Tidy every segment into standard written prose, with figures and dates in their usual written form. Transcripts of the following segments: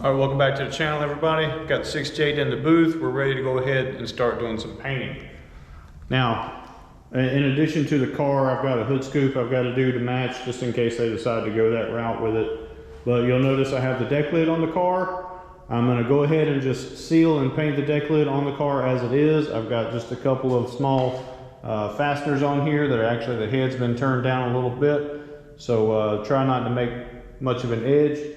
All right, welcome back to the channel, everybody. Got the 6J in the booth. We're ready to go ahead and start doing some painting. Now, in addition to the car, I've got a hood scoop I've got to do to match, just in case they decide to go that route with it. But you'll notice I have the deck lid on the car. I'm going to go ahead and just seal and paint the deck lid on the car as it is. I've got just a couple of small fasteners on here that are actually, the head's been turned down a little bit. So try not to make much of an edge.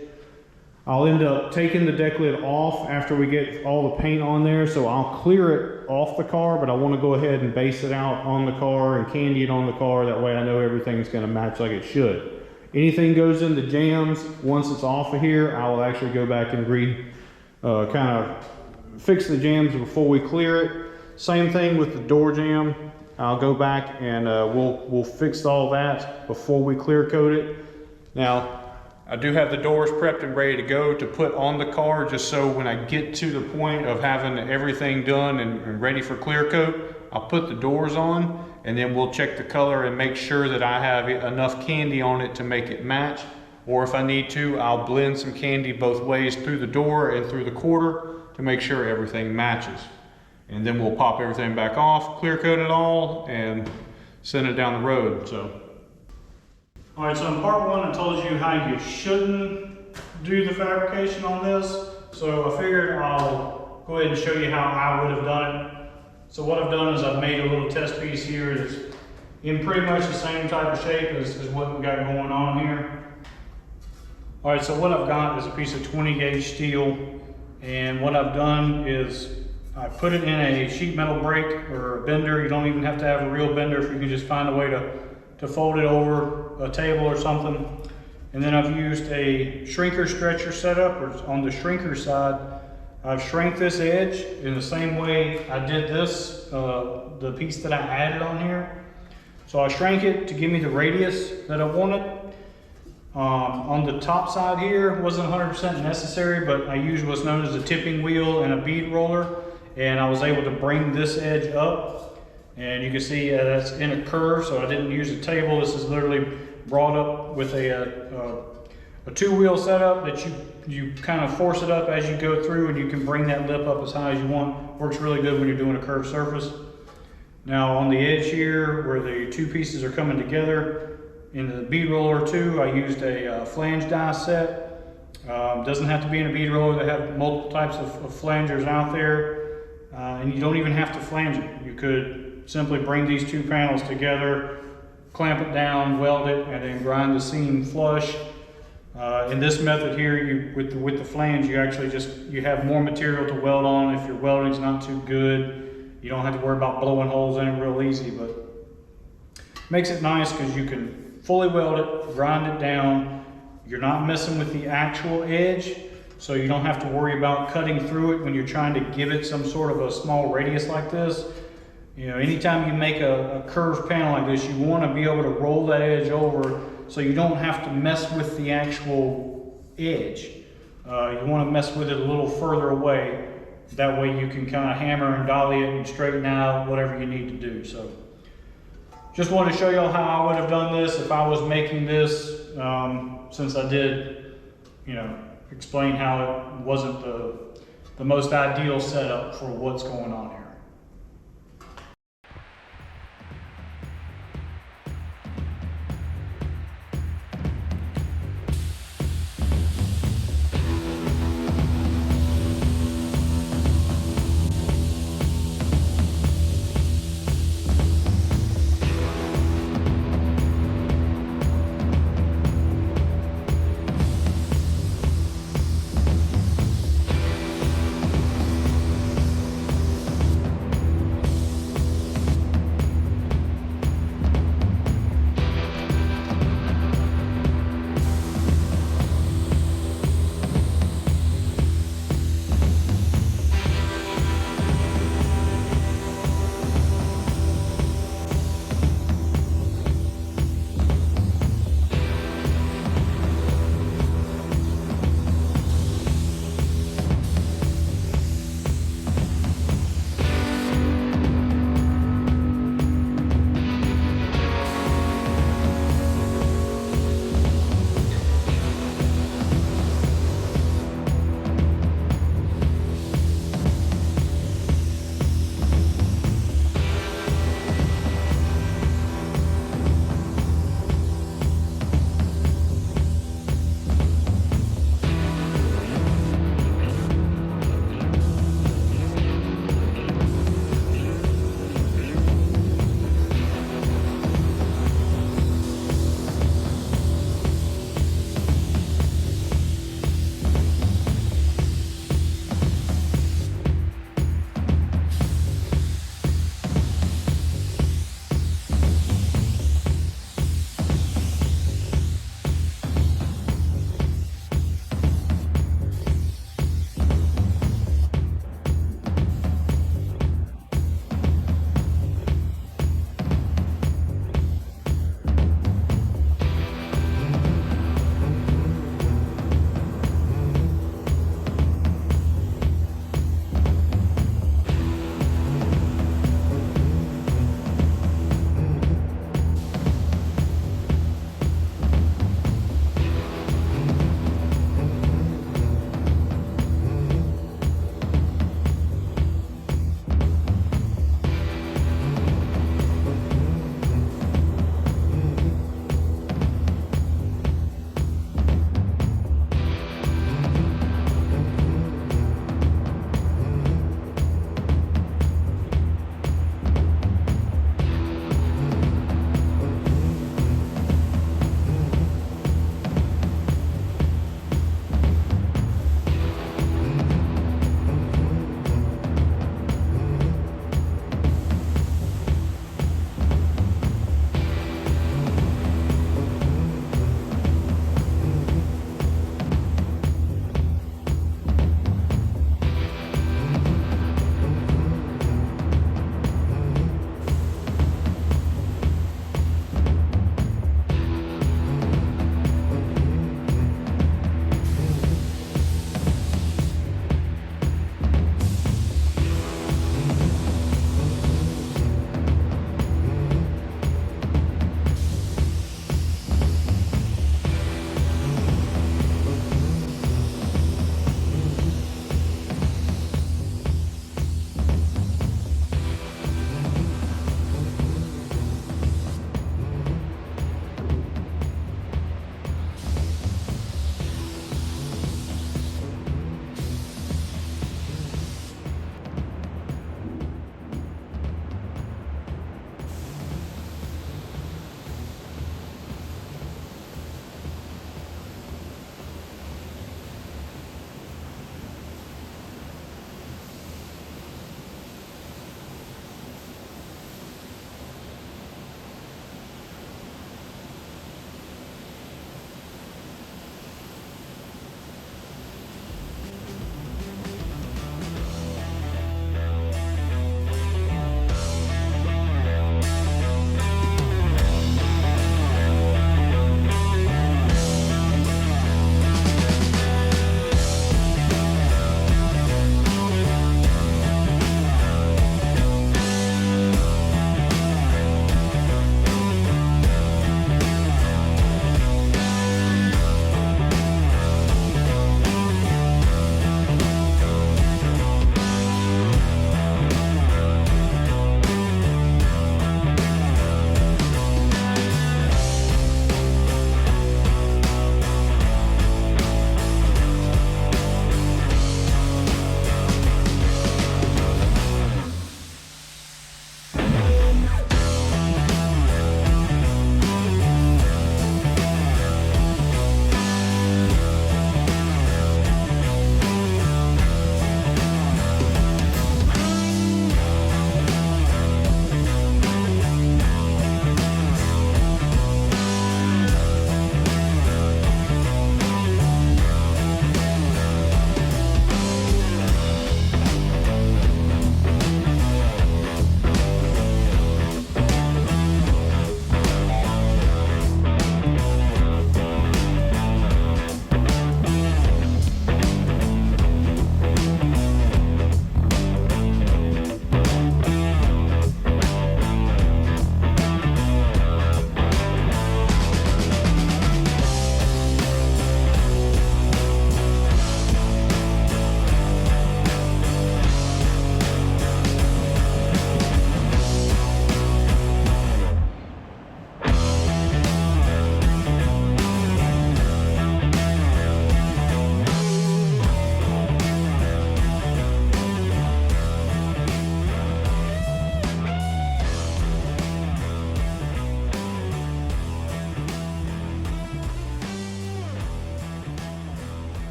I'll end up taking the deck lid off after we get all the paint on there, so I'll clear it off the car, but I want to go ahead and base it out on the car and candy it on the car. That way I know everything's going to match like it should. Anything goes into jams, once it's off of here, I will actually go back and kind of fix the jams before we clear it. Same thing with the door jamb. I'll go back and we'll fix all that before we clear coat it. Now, I do have the doors prepped and ready to go to put on the car, just so when I get to the point of having everything done and ready for clear coat, I'll put the doors on and then we'll check the color and make sure that I have enough candy on it to make it match. Or if I need to, I'll blend some candy both ways through the door and through the quarter to make sure everything matches. And then we'll pop everything back off, clear coat it all, and send it down the road. All right, so in part one, I told you how you shouldn't do the fabrication on this. So I figured I'll go ahead and show you how I would have done it. So what I've done is I've made a little test piece here that's in pretty much the same type of shape as what we got going on here. All right, so what I've got is a piece of 20 gauge steel. And what I've done is I put it in a sheet metal brake or a bender. You don't even have to have a real bender if you can just find a way to fold it over a table or something. And then I've used a shrinker stretcher setup, or on the shrinker side, I've shrank this edge in the same way I did this, the piece that I added on here. So I shrank it to give me the radius that I wanted. On the top side here, wasn't 100% necessary, but I used what's known as a tipping wheel and a bead roller, and I was able to bring this edge up. And you can see that's in a curve, so I didn't use a table. This is literally brought up with a two-wheel setup that you kind of force it up as you go through, and you can bring that lip up as high as you want. Works really good when you're doing a curved surface. Now on the edge here, where the two pieces are coming together, in the bead roller too, I used a flange die set. Doesn't have to be in a bead roller. They have multiple types of flangers out there, and you don't even have to flange it. You could simply bring these two panels together, clamp it down, weld it, and then grind the seam flush. In this method here, with the flange, you actually you have more material to weld on. If your welding's not too good, you don't have to worry about blowing holes in it real easy, but makes it nice because you can fully weld it, grind it down. You're not messing with the actual edge, so you don't have to worry about cutting through it when you're trying to give it some sort of a small radius like this. You know, anytime you make a curved panel like this, you want to be able to roll that edge over so you don't have to mess with the actual edge. You want to mess with it a little further away. That way you can kind of hammer and dolly it and straighten out whatever you need to do. So just wanted to show y'all how I would have done this if I was making this, since I did, explain how it wasn't the most ideal setup for what's going on here.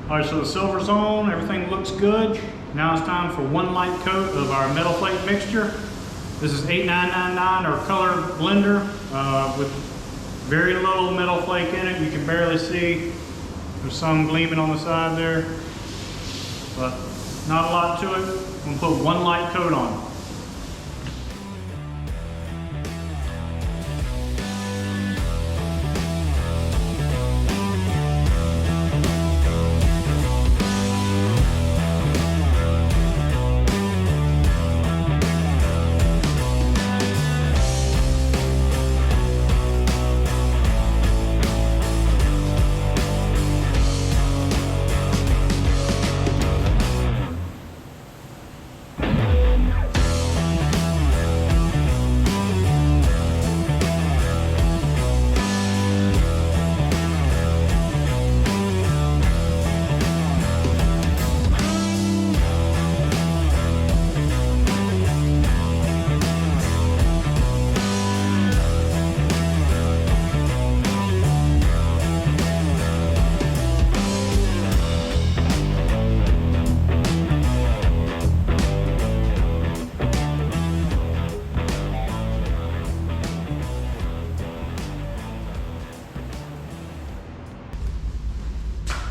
All right, so the silver's on, everything looks good. Now it's time for one light coat of our metal flake mixture. This is 8999 or color blender with very little metal flake in it. You can barely see. There's some gleaming on the side there, but not a lot to it. I'm gonna put one light coat on.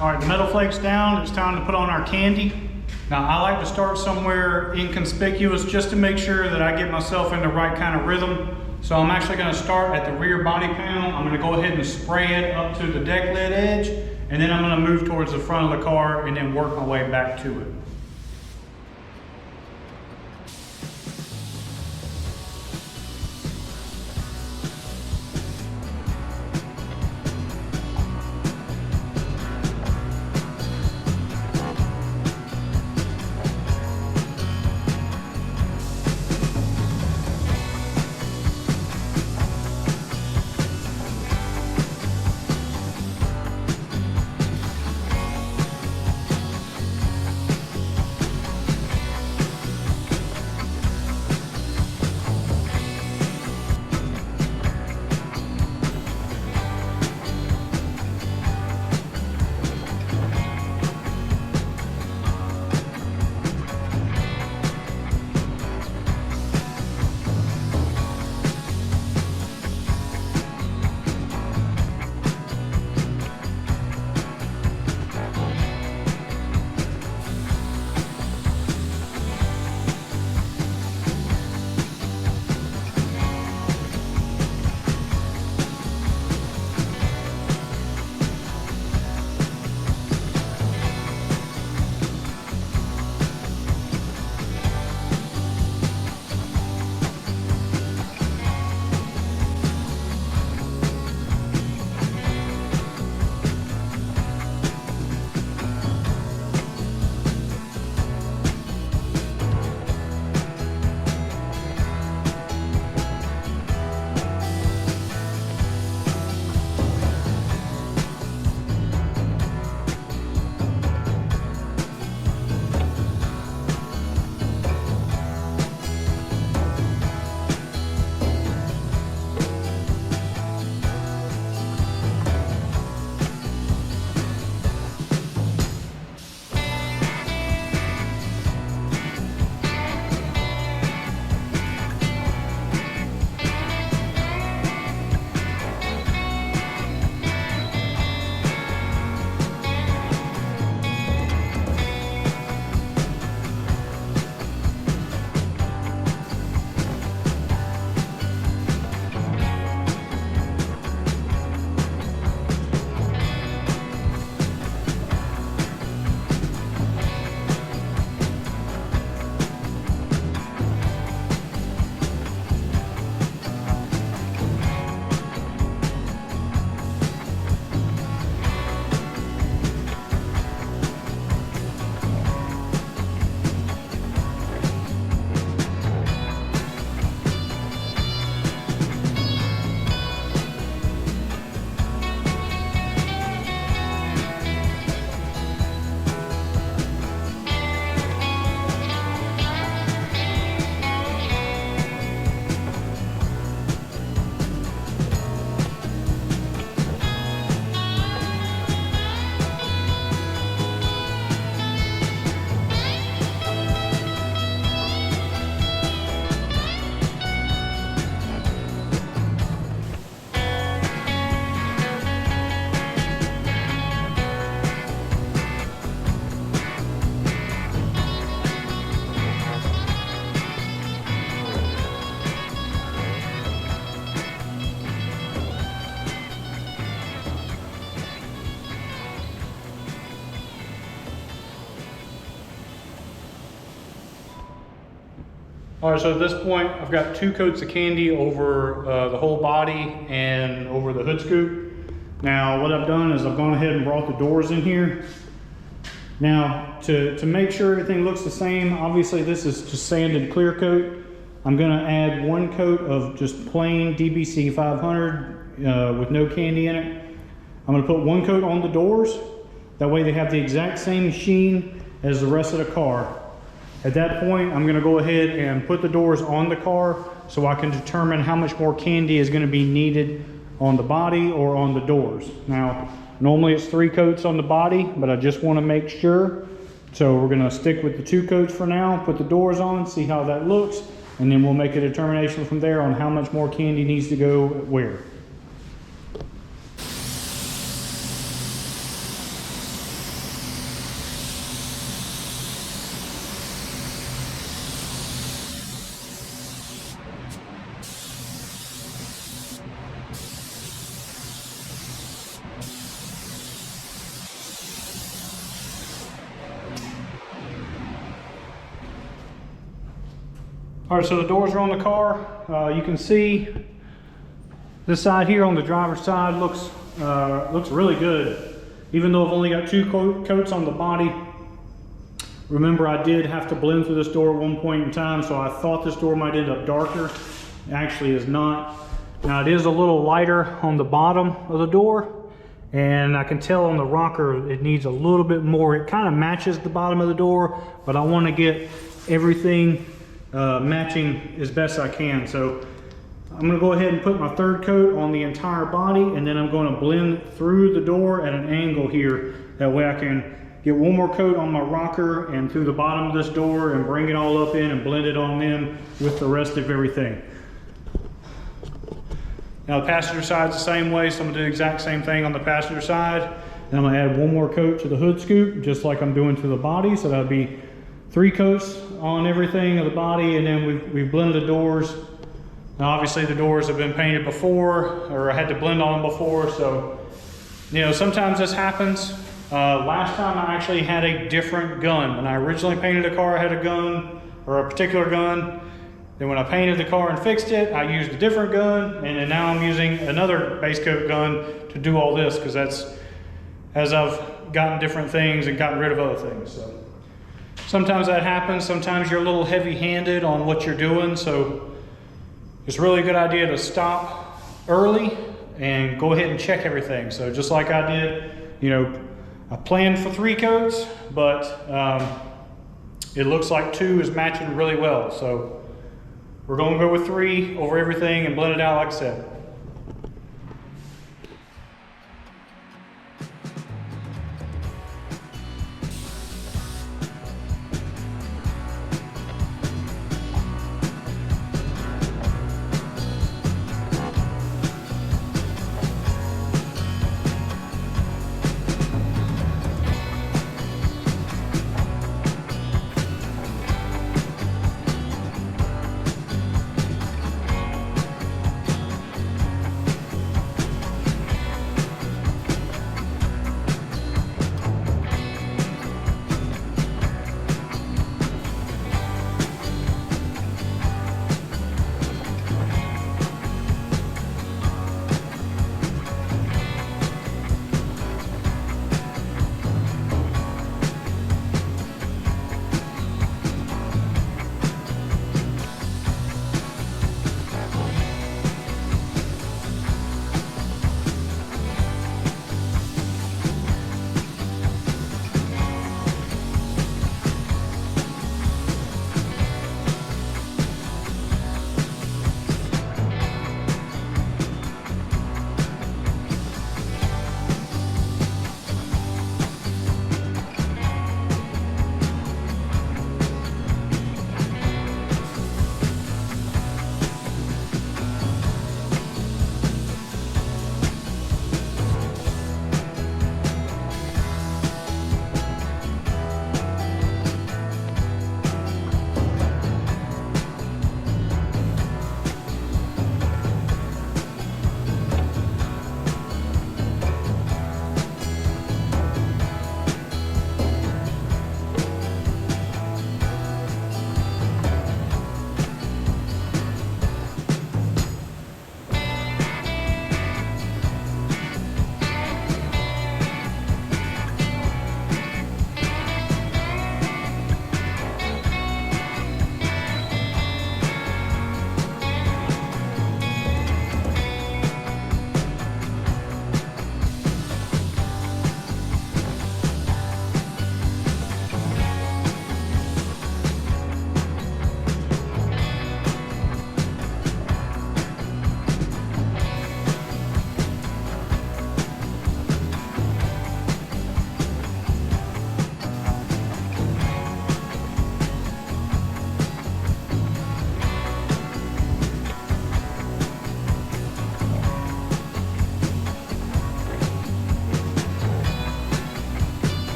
All right, the metal flake's down. It's time to put on our candy. Now, I like to start somewhere inconspicuous just to make sure that I get myself in the right kind of rhythm. So I'm actually gonna start at the rear body panel. I'm gonna go ahead and spray it up to the deck lid edge, and then I'm gonna move towards the front of the car and then work my way back to it. All right, so at this point, I've got 2 coats of candy over the whole body and over the hood scoop. Now, what I've done is I've gone ahead and brought the doors in here. Now, to make sure everything looks the same, obviously this is just sanded clear coat. I'm gonna add 1 coat of just plain DBC500 with no candy in it. I'm gonna put 1 coat on the doors. That way they have the exact same sheen as the rest of the car. At that point, I'm gonna go ahead and put the doors on the car so I can determine how much more candy is gonna be needed on the body or on the doors. Now, normally it's 3 coats on the body, but I just wanna make sure. So we're gonna stick with the 2 coats for now, put the doors on, see how that looks, and then we'll make a determination from there on how much more candy needs to go where. All right, so the doors are on the car. You can see this side here on the driver's side looks really good. Even though I've only got 2 coats on the body. Remember, I did have to blend through this door at one point in time, so I thought this door might end up darker. It actually is not. Now it is a little lighter on the bottom of the door, and I can tell on the rocker it needs a little bit more. It kind of matches the bottom of the door, but I want to get everything matching as best I can. So I'm going to go ahead and put my 3rd coat on the entire body, and then I'm going to blend through the door at an angle here. That way I can get 1 more coat on my rocker and through the bottom of this door and bring it all up in and blend it on in with the rest of everything. Now the passenger side's the same way, so I'm going to do the exact same thing on the passenger side. And I'm going to add 1 more coat to the hood scoop, just like I'm doing to the body. So that'll be 3 coats on everything of the body, and then we've blended the doors. Now obviously the doors have been painted before, or I had to blend on them before, so you know, sometimes this happens. Last time I actually had a different gun. When I originally painted a car, I had a gun, or a particular gun. Then when I painted the car and fixed it, I used a different gun, and then now I'm using another base coat gun to do all this, because that's as I've gotten different things and gotten rid of other things. So sometimes that happens. Sometimes you're a little heavy-handed on what you're doing, so it's really a good idea to stop early and go ahead and check everything. So just like I did, you know, I planned for 3 coats, but it looks like 2 is matching really well. So we're going to go with 3 over everything and blend it out like I said.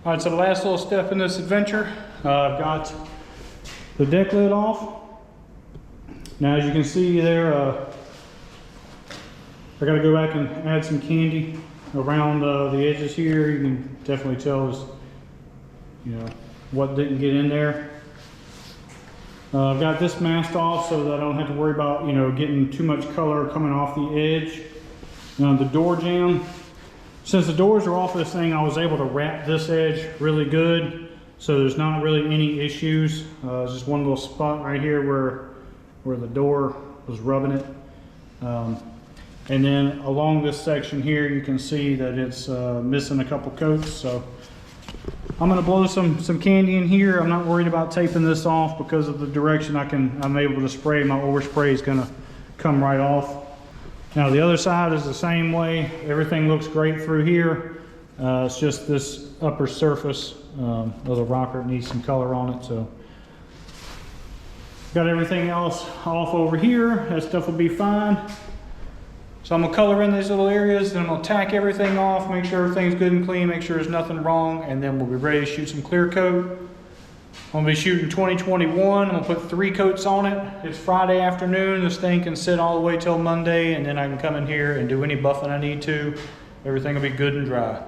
All right, so the last little step in this adventure, I've got the deck lid off. Now, as you can see there, I got to go back and add some candy around the edges here. You can definitely tell is, you know, what didn't get in there. I've got this masked off so that I don't have to worry about, you know, getting too much color coming off the edge. The door jamb. Since the doors are off this thing, I was able to wrap this edge really good, so there's not really any issues. It's just one little spot right here where the door was rubbing it. And then along this section here, you can see that it's missing a couple coats. So I'm gonna blow some candy in here. I'm not worried about taping this off because of the direction I'm able to spray. My overspray is gonna come right off. Now the other side is the same way. Everything looks great through here. It's just this upper surface of the rocker needs some color on it. So got everything else off over here. That stuff will be fine. So I'm gonna color in these little areas, then I'm gonna tack everything off, make sure everything's good and clean, make sure there's nothing wrong, and then we'll be ready to shoot some clear coat. I'm gonna be shooting 2021. I'm gonna put 3 coats on it. It's Friday afternoon. This thing can sit all the way till Monday, and then I can come in here and do any buffing I need to. Everything will be good and dry.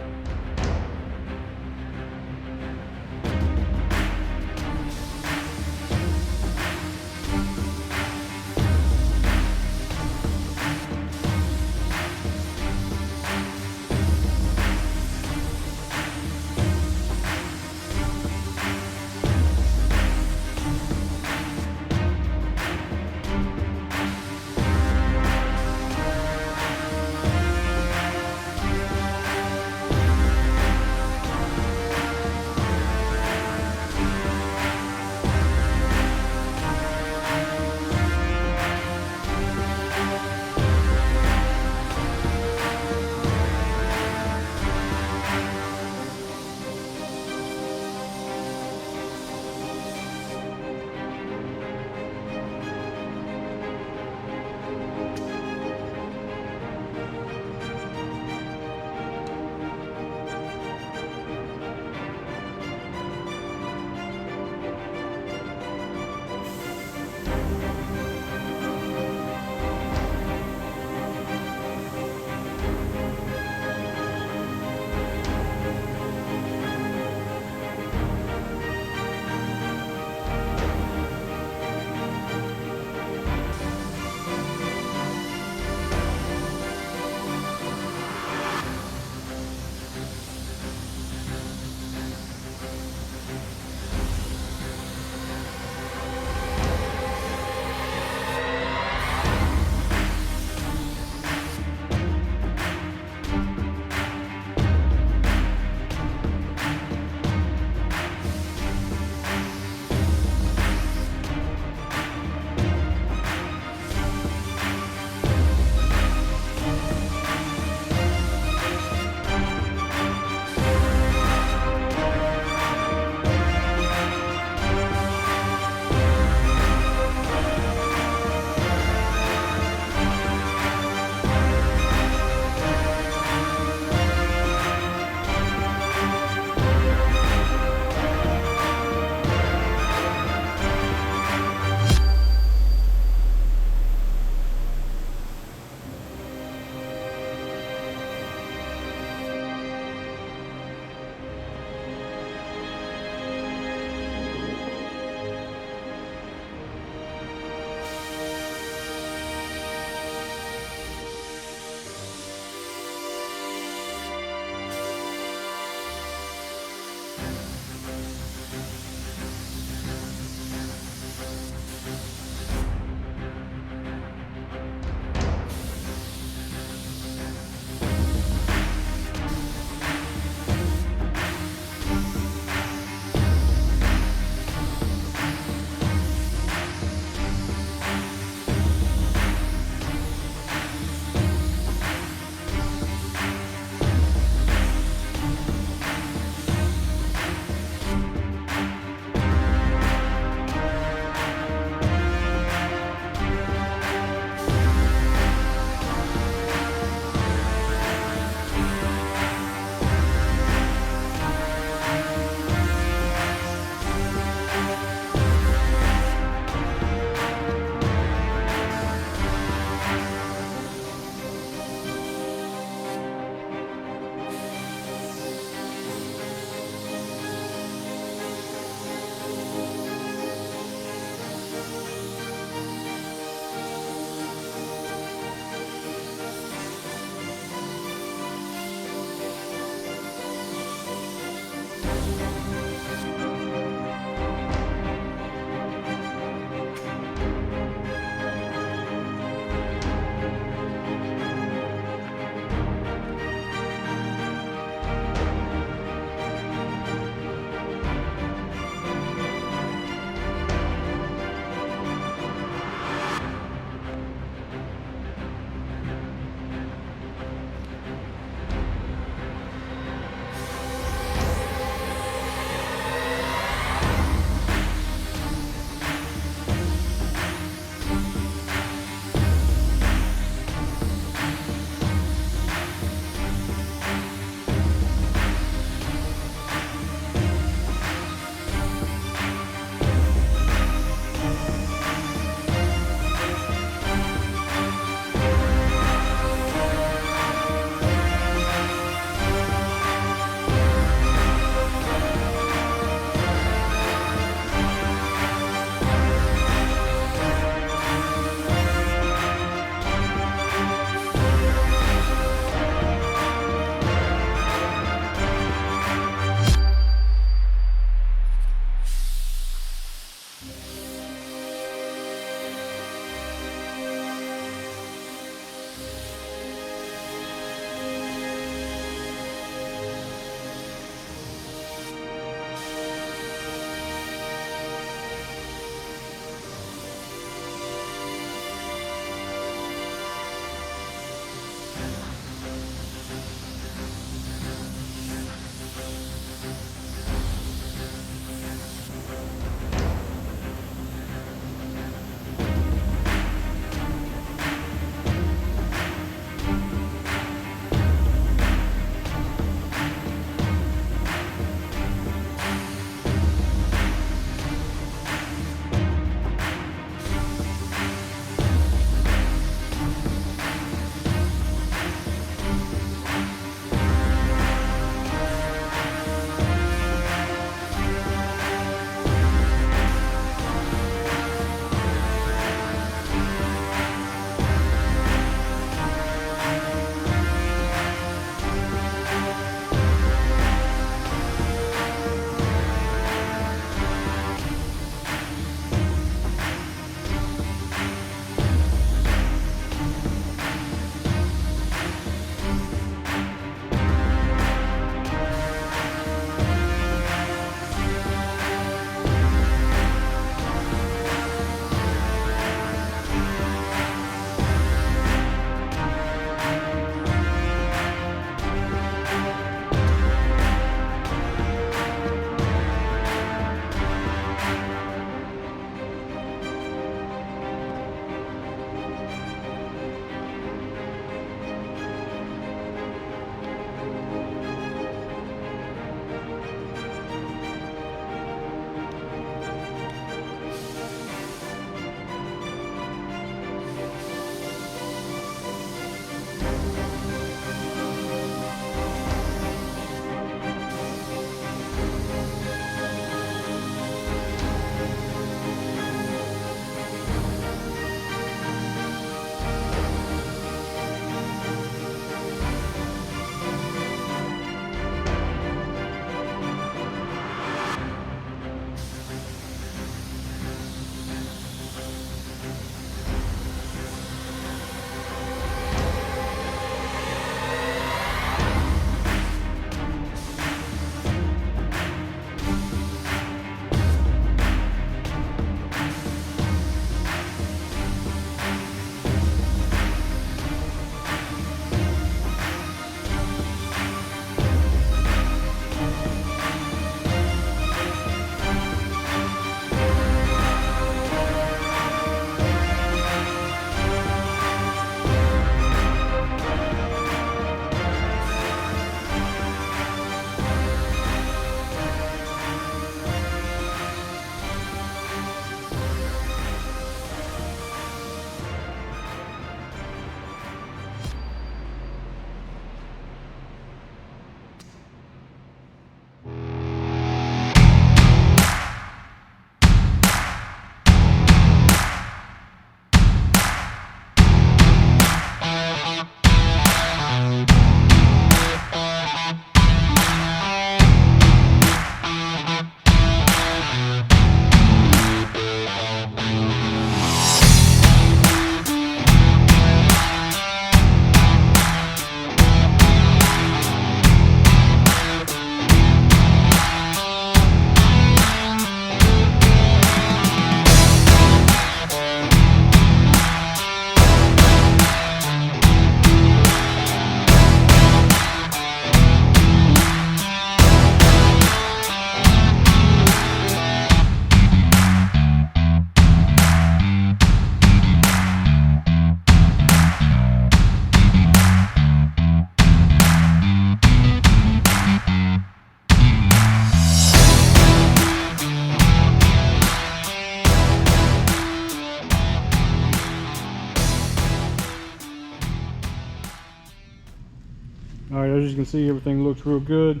you can see, everything looks real good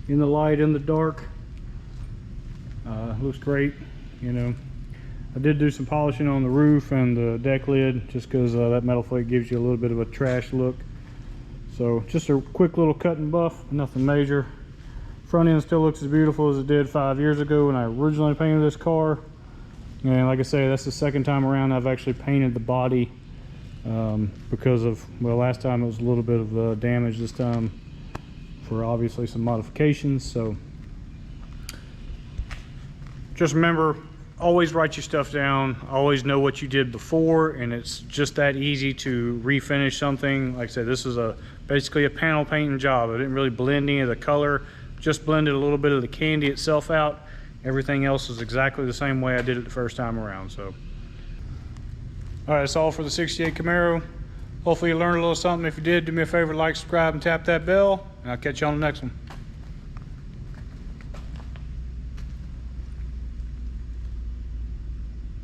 in the light, in the dark. Looks great. You know, I did do some polishing on the roof and the deck lid just because that metal flake gives you a little bit of a trash look. So just a quick little cut and buff, nothing major. Front end still looks as beautiful as it did 5 years ago when I originally painted this car. And like I say, that's the second time around I've actually painted the body because of, well, last time it was a little bit of damage, this time for obviously some modifications. So just remember, always write your stuff down, always know what you did before, and it's just that easy to refinish something. Like I said, this is basically a panel painting job. I didn't really blend any of the color, just blended a little bit of the candy itself out. Everything else is exactly the same way I did it the first time around. So, all right, that's all for the 68 Camaro. Hopefully you learned a little something. If you did, do me a favor, like, subscribe, and tap that bell, and I'll catch you on the next one.